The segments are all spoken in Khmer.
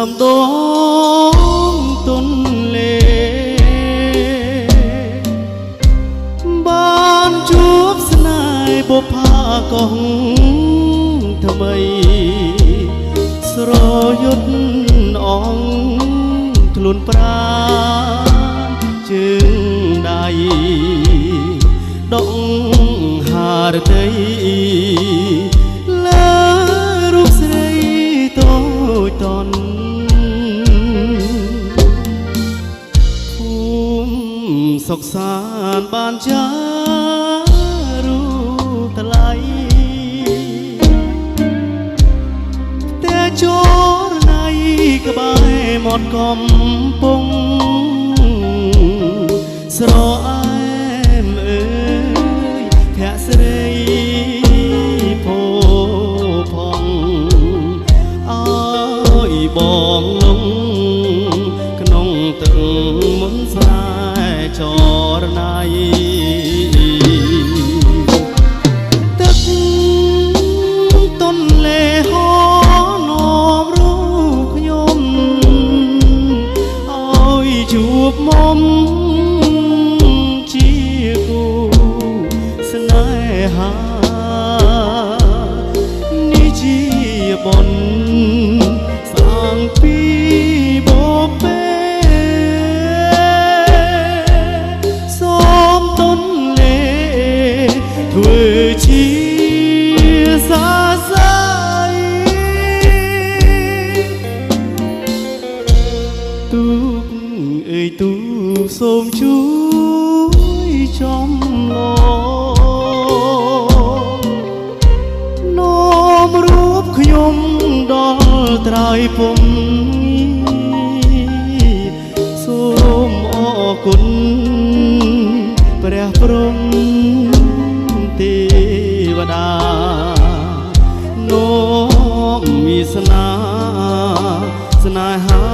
មដងទុនលេបានជួបស្នេហ៍បុប្ផាកងថ្មីស្រយុទ្ធអងខ្លួនប្រាជើងដៃដងហារតីលើរូបស្រីតូចតន់ភូមិសុខសាន្តបានចារូថ្លៃតែចរណៃក្បែរមាត់កំពង់ស្រអែមអើយភក្ស្រីផោផងអើយបងលងក្នុងទឹកមុនស្រែចរណៃទឹកទន្លេហោនាំរូបខ្ញុំឲ្យជួបមុំស្នេហានេះជាបុណ្យសាងពីបបេសូមទន្លេធ្វើជាសាស័យទូកអើយទូសូមជួយចំឡរូបខ្ញុំដល់ត្រើយពុំសូមអរគុណព្រះព្រំទេវតានាំវាសនាស្នេហា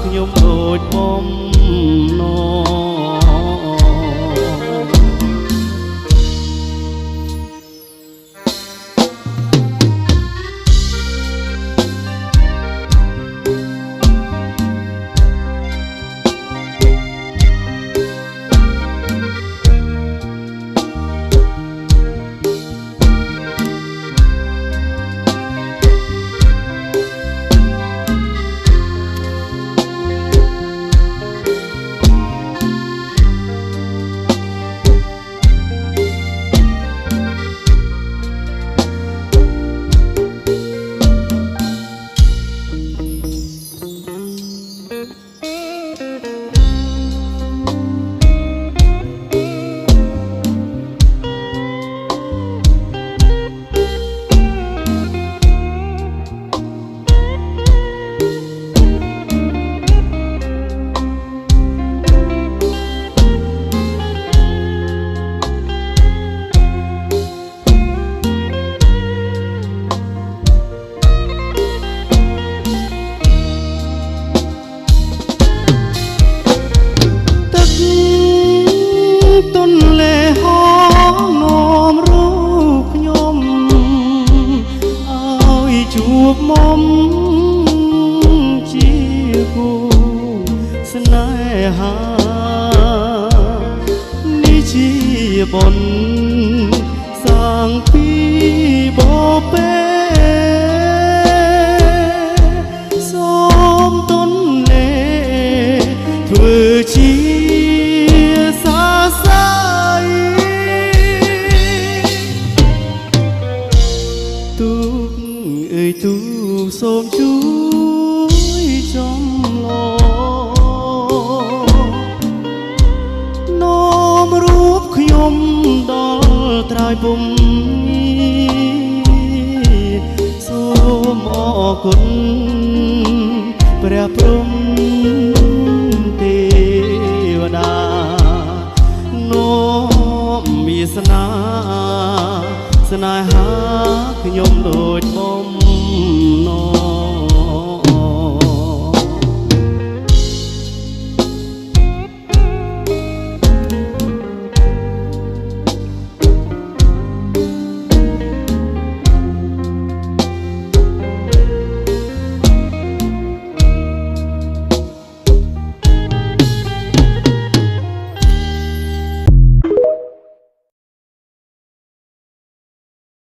ខ្ញុំដូចបំណងជួបមុំជាគូស្នេហានេះជាបុណ្យសាងពីបបេសូមទន្លេធ្វើជាសាស័យទូអើយទូសូមជួយចំឡនាំរូបខ្ញុំដល់ត្រើយពុំសូមអរគុណព្រះព្រំ